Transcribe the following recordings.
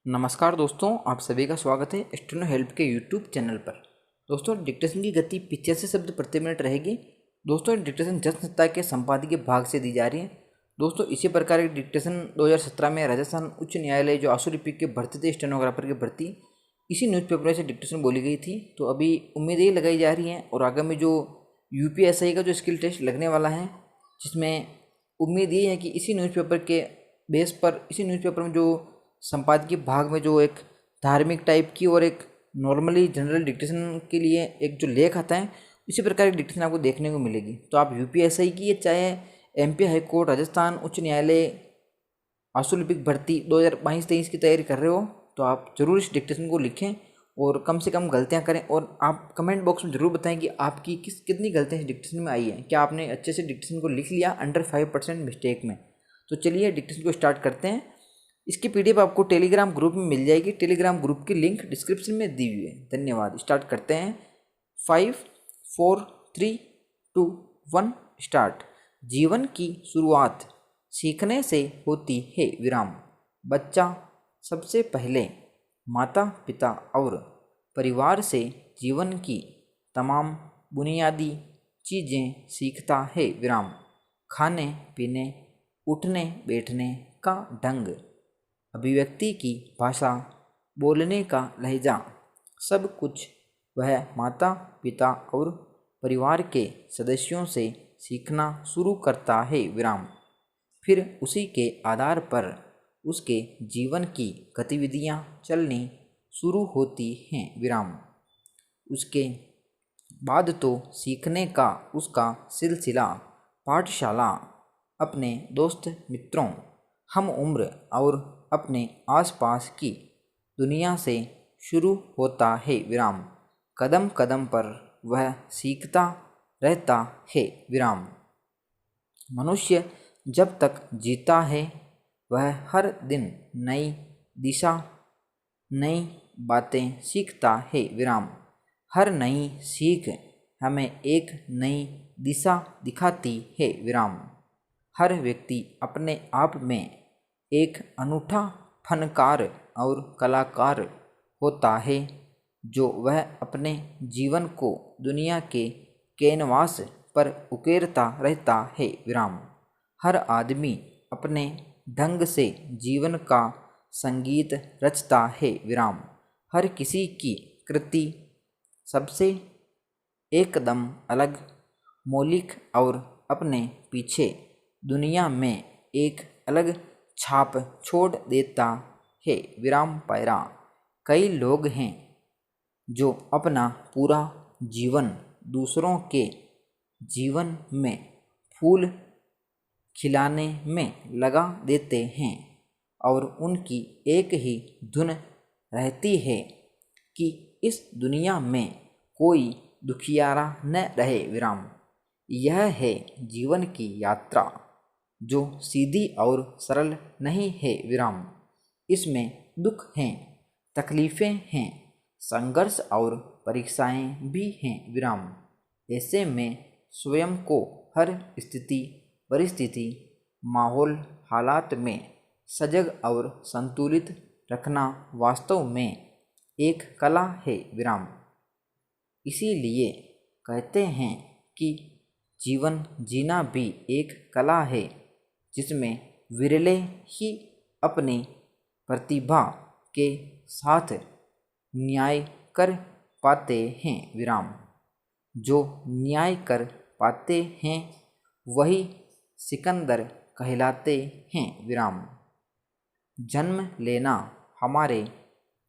नमस्कार दोस्तों, आप सभी का स्वागत है स्टेनो हेल्प के यूट्यूब चैनल पर। दोस्तों, डिक्टेशन की गति 85 शब्द प्रति मिनट रहेगी। दोस्तों, डिक्टेशन जन संस्था के संपादकीय भाग से दी जा रही है। दोस्तों, इसी प्रकार की डिक्टेशन 2017 में राजस्थान उच्च न्यायालय जो आशु लिपिक के भर्ती थे, स्टेनोग्राफर की भर्ती, इसी न्यूज़पेपर से डिक्टेशन बोली गई थी। तो अभी उम्मीदें लगाई जा रही हैं और आगामी जो यूपीएसआई का जो स्किल टेस्ट लगने वाला है, जिसमें उम्मीद ये है कि इसी न्यूज़पेपर के बेस पर, इसी न्यूज़पेपर में जो संपादकीय भाग में जो एक धार्मिक टाइप की और एक नॉर्मली जनरल डिक्टेशन के लिए एक जो लेख आता है, इसी प्रकार की डिक्टेशन आपको देखने को मिलेगी। तो आप यूपीएसआई की चाहे एमपी हाई कोर्ट, राजस्थान उच्च न्यायालय आशु लिपिक भर्ती 2022-23 की तैयारी कर रहे हो, तो आप जरूर इस डिक्टेशन को लिखें और कम से कम गलतियां करें। और आप कमेंट बॉक्स में जरूर बताएं कि आपकी कितनी गलतियां इस डिक्टेशन में आई हैं। क्या आपने अच्छे से डिक्टेशन को लिख लिया अंडर 5% मिस्टेक में? तो चलिए डिक्टेशन को स्टार्ट करते हैं। इसकी पीडीएफ आपको टेलीग्राम ग्रुप में मिल जाएगी। टेलीग्राम ग्रुप की लिंक डिस्क्रिप्शन में दी हुई है। धन्यवाद। स्टार्ट करते हैं। 5, 4, 3, 2, 1 स्टार्ट। जीवन की शुरुआत सीखने से होती है विराम। बच्चा सबसे पहले माता पिता और परिवार से जीवन की तमाम बुनियादी चीज़ें सीखता है विराम। खाने पीने, उठने बैठने का ढंग, अभिव्यक्ति की भाषा, बोलने का लहजा, सब कुछ वह माता पिता और परिवार के सदस्यों से सीखना शुरू करता है विराम। फिर उसी के आधार पर उसके जीवन की गतिविधियां चलनी शुरू होती हैं विराम। उसके बाद तो सीखने का उसका सिलसिला पाठशाला, अपने दोस्त मित्रों, हम उम्र और अपने आसपास की दुनिया से शुरू होता है विराम। कदम कदम पर वह सीखता रहता है विराम। मनुष्य जब तक जीता है, वह हर दिन नई दिशा, नई बातें सीखता है विराम। हर नई सीख हमें एक नई दिशा दिखाती है विराम। हर व्यक्ति अपने आप में एक अनूठा फनकार और कलाकार होता है, जो वह अपने जीवन को दुनिया के कैनवास पर उकेरता रहता है विराम। हर आदमी अपने ढंग से जीवन का संगीत रचता है विराम। हर किसी की कृति सबसे एकदम अलग, मौलिक और अपने पीछे दुनिया में एक अलग छाप छोड़ देता है विराम पैरा। कई लोग हैं जो अपना पूरा जीवन दूसरों के जीवन में फूल खिलाने में लगा देते हैं और उनकी एक ही धुन रहती है कि इस दुनिया में कोई दुखियारा न रहे विराम। यह है जीवन की यात्रा, जो सीधी और सरल नहीं है विराम। इसमें दुख हैं, तकलीफ़ें हैं, संघर्ष और परीक्षाएं भी हैं विराम। ऐसे में स्वयं को हर स्थिति, परिस्थिति, माहौल, हालात में सजग और संतुलित रखना वास्तव में एक कला है विराम। इसीलिए कहते हैं कि जीवन जीना भी एक कला है, जिसमें विरले ही अपनी प्रतिभा के साथ न्याय कर पाते हैं विराम। जो न्याय कर पाते हैं वही सिकंदर कहलाते हैं विराम। जन्म लेना हमारे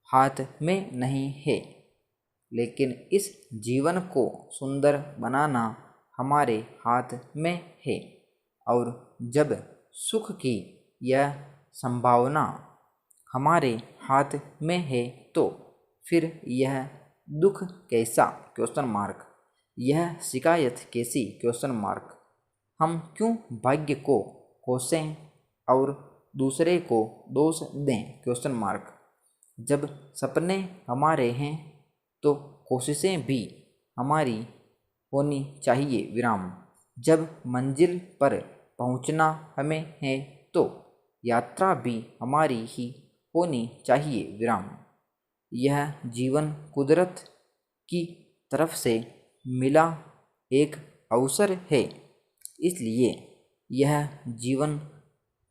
हाथ में नहीं है, लेकिन इस जीवन को सुंदर बनाना हमारे हाथ में है। और जब सुख की यह संभावना हमारे हाथ में है, तो फिर यह दुख कैसा? Question mark. यह शिकायत कैसी? Question mark. हम क्यों भाग्य को कोसें और दूसरे को दोष दें? Question mark. जब सपने हमारे हैं तो कोशिशें भी हमारी होनी चाहिए विराम। जब मंजिल पर पहुंचना हमें है तो यात्रा भी हमारी ही होनी चाहिए विराम। यह जीवन कुदरत की तरफ से मिला एक अवसर है, इसलिए यह जीवन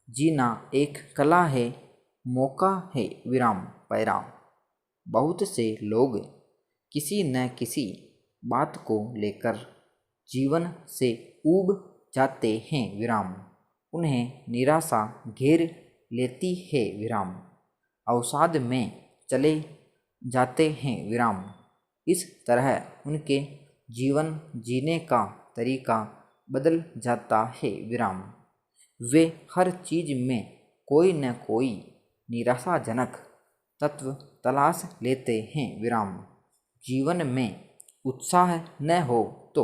जीना एक कला है, मौका है विराम पैराम। बहुत से लोग किसी न किसी बात को लेकर जीवन से ऊब जाते हैं विराम। उन्हें निराशा घेर लेती है विराम। अवसाद में चले जाते हैं विराम। इस तरह उनके जीवन जीने का तरीका बदल जाता है विराम। वे हर चीज़ में कोई न कोई निराशाजनक तत्व तलाश लेते हैं विराम। जीवन में उत्साह न हो तो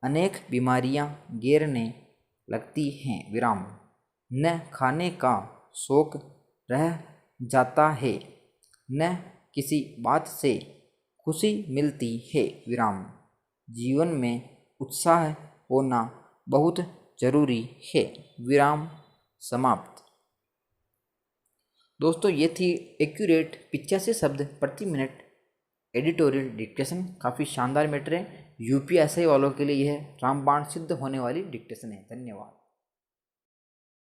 अनेक बीमारियां घेरने लगती हैं विराम। न खाने का शौक रह जाता है, न किसी बात से खुशी मिलती है विराम। जीवन में उत्साह होना बहुत जरूरी है विराम समाप्त। दोस्तों ये थी एक्यूरेट 85 शब्द प्रति मिनट एडिटोरियल डिक्टेशन। काफ़ी शानदार मैटर है। यूपीएससी वालों के लिए यह रामबाण सिद्ध होने वाली डिक्टेशन है। धन्यवाद।